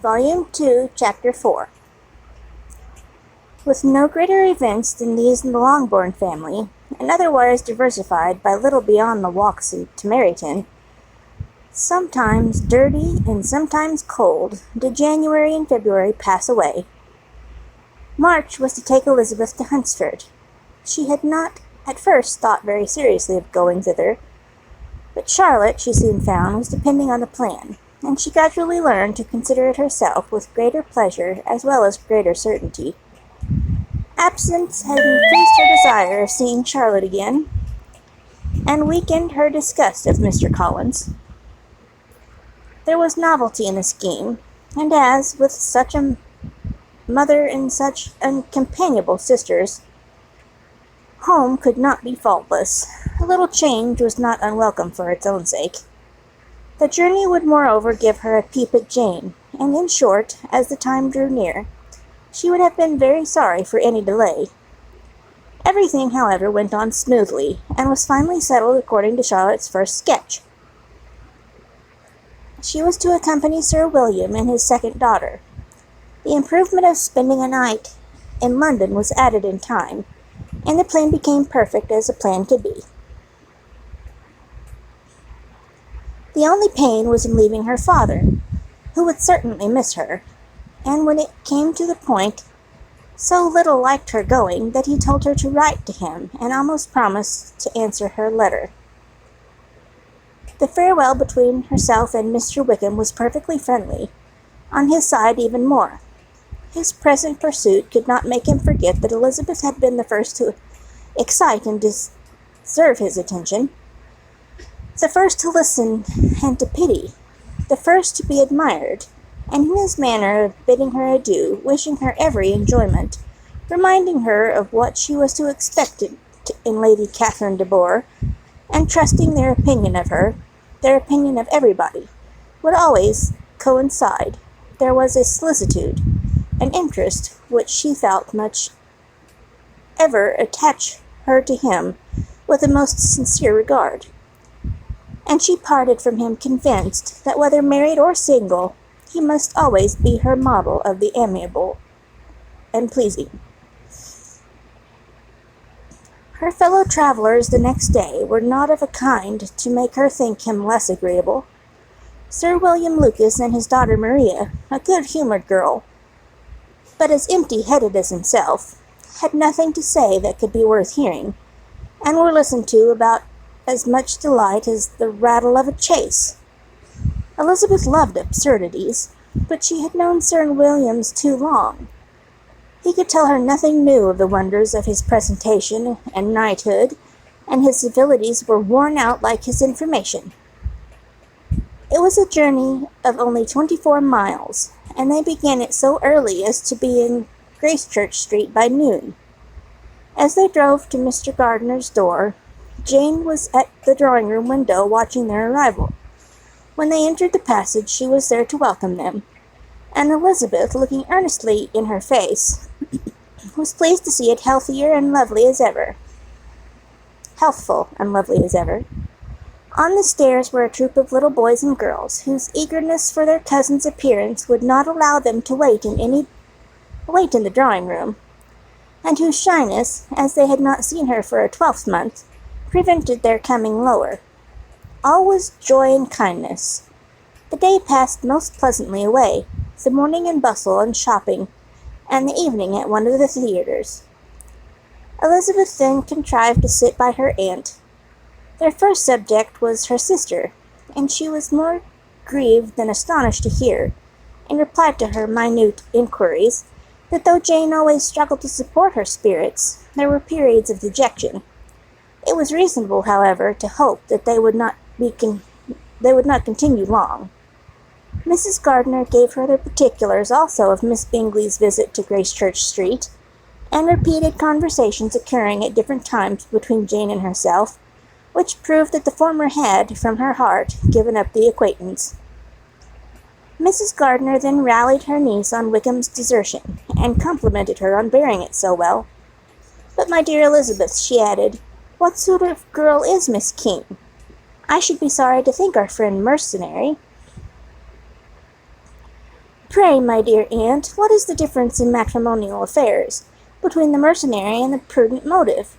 Volume 2, Chapter 4. With no greater events than these in the Longbourn family, and otherwise diversified by little beyond the walks to Meryton, sometimes dirty and sometimes cold, did January and February pass away. March was to take Elizabeth to Hunsford. She had not at first thought very seriously of going thither, but Charlotte, she soon found, was depending on the plan, and she gradually learned to consider it herself with greater pleasure as well as greater certainty. Absence had increased her desire of seeing Charlotte again, and weakened her disgust of Mr. Collins. There was novelty in the scheme, and as, with such a mother and such uncompanionable sisters, home could not be faultless, a little change was not unwelcome for its own sake. The journey would moreover give her a peep at Jane, and in short, as the time drew near, she would have been very sorry for any delay. Everything, however, went on smoothly, and was finally settled according to Charlotte's first sketch. She was to accompany Sir William and his second daughter. The improvement of spending a night in London was added in time, and the plan became perfect as a plan could be. The only pain was in leaving her father, who would certainly miss her, and when it came to the point, so little liked her going that he told her to write to him, and almost promised to answer her letter. The farewell between herself and Mr. Wickham was perfectly friendly, on his side even more. His present pursuit could not make him forget that Elizabeth had been the first to excite and deserve his attention, the first to listen and to pity, the first to be admired, and in his manner of bidding her adieu, wishing her every enjoyment, reminding her of what she was to expect in Lady Catherine de Bourgh, and trusting their opinion of her, their opinion of everybody, would always coincide. There was a solicitude, an interest which she felt much ever attach her to him with the most sincere regard, and she parted from him convinced that whether married or single, he must always be her model of the amiable and pleasing. Her fellow travellers the next day were not of a kind to make her think him less agreeable. Sir William Lucas and his daughter Maria, a good-humoured girl, but as empty-headed as himself, had nothing to say that could be worth hearing, and were listened to about as much delight as the rattle of a chaise. Elizabeth loved absurdities, but she had known Sir William's too long. He could tell her nothing new of the wonders of his presentation and knighthood, and his civilities were worn out like his information. It was a journey of only 24 miles, and they began it so early as to be in Gracechurch Street by noon. As they drove to Mr. Gardiner's door, Jane was at the drawing-room window watching their arrival. When they entered the passage, she was there to welcome them, and Elizabeth, looking earnestly in her face, was pleased to see it healthful and lovely as ever. On the stairs were a troop of little boys and girls, whose eagerness for their cousin's appearance would not allow them to wait in the drawing-room, and whose shyness, as they had not seen her for a 12th, prevented their coming lower. All was joy and kindness. The day passed most pleasantly away, the morning in bustle and shopping, and the evening at one of the theatres. Elizabeth then contrived to sit by her aunt. Their first subject was her sister, and she was more grieved than astonished to hear, in reply to her minute inquiries, that though Jane always struggled to support her spirits, there were periods of dejection. It was reasonable, however, to hope that they would not continue long. Mrs. Gardiner gave her the particulars also of Miss Bingley's visit to Gracechurch Street, and repeated conversations occurring at different times between Jane and herself, which proved that the former had, from her heart, given up the acquaintance. Mrs. Gardiner then rallied her niece on Wickham's desertion, and complimented her on bearing it so well. "But, my dear Elizabeth," she added, "what sort of girl is Miss King? I should be sorry to think our friend mercenary." Pray, my dear aunt, what is the difference in matrimonial affairs between the mercenary and the prudent motive?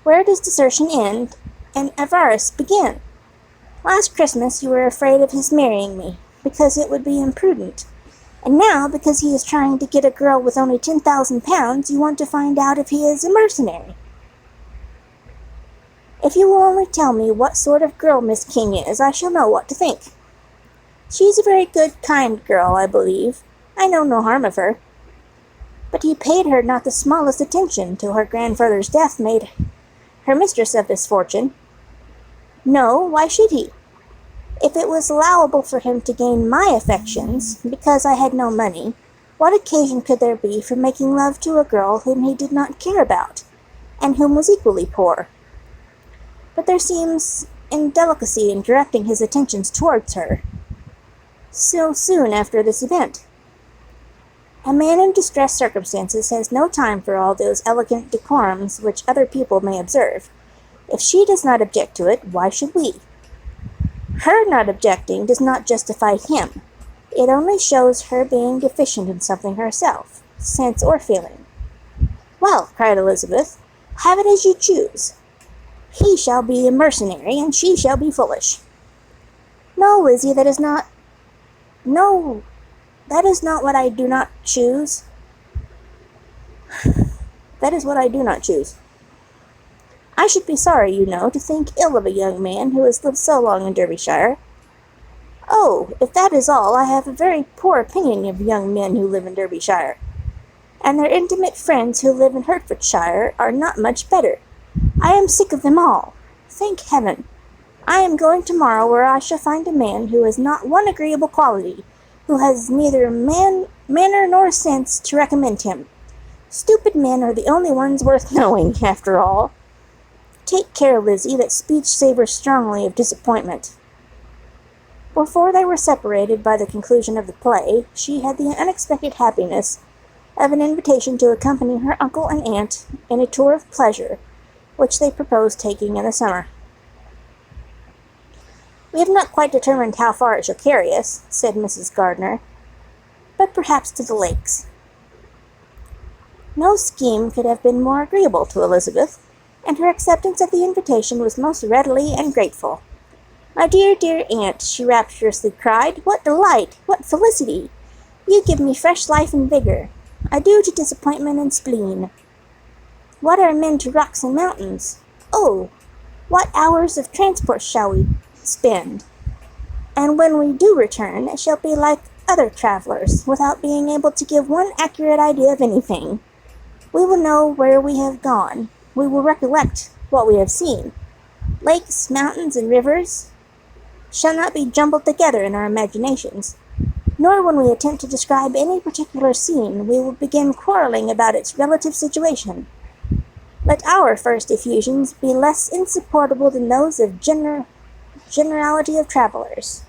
Where does desertion end and avarice begin? Last Christmas you were afraid of his marrying me, because it would be imprudent. And now, because he is trying to get a girl with only £10,000, you want to find out if he is a mercenary. If you will only tell me what sort of girl Miss King is, I shall know what to think. She is a very good, kind girl, I believe. I know no harm of her. But he paid her not the smallest attention till her grandfather's death made her mistress of this fortune. No, why should he? If it was allowable for him to gain my affections, because I had no money, what occasion could there be for making love to a girl whom he did not care about, and whom was equally poor? But there seems indelicacy in directing his attentions towards her so soon after this event. A man in distressed circumstances has no time for all those elegant decorums which other people may observe. If she does not object to it, why should we? Her not objecting does not justify him. It only shows her being deficient in something herself, sense or feeling. Well, cried Elizabeth, have it as you choose. He shall be a mercenary, and she shall be foolish. No, Lizzie, that is not what I do not choose. That is what I do not choose. I should be sorry, you know, to think ill of a young man who has lived so long in Derbyshire. Oh, if that is all, I have a very poor opinion of young men who live in Derbyshire, and their intimate friends who live in Hertfordshire are not much better. I am sick of them all. Thank heaven! I am going tomorrow where I shall find a man who has not one agreeable quality, who has neither manner nor sense to recommend him. Stupid men are the only ones worth knowing, after all. Take care, Lizzie, that speech savours strongly of disappointment. Before they were separated by the conclusion of the play, she had the unexpected happiness of an invitation to accompany her uncle and aunt in a tour of pleasure, which they proposed taking in the summer. We have not quite determined how far it shall carry us, said Mrs. Gardiner, but perhaps to the lakes. No scheme could have been more agreeable to Elizabeth, and her acceptance of the invitation was most readily and grateful. My dear, dear aunt, she rapturously cried, what delight, what felicity! You give me fresh life and vigor. Adieu to disappointment and spleen. What are men to rocks and mountains? Oh, what hours of transport shall we spend? And when we do return, it shall be like other travellers, without being able to give one accurate idea of anything. We will know where we have gone. We will recollect what we have seen. Lakes, mountains, and rivers shall not be jumbled together in our imaginations, nor when we attempt to describe any particular scene we will begin quarrelling about its relative situation. Let our first effusions be less insupportable than those of generality of travellers.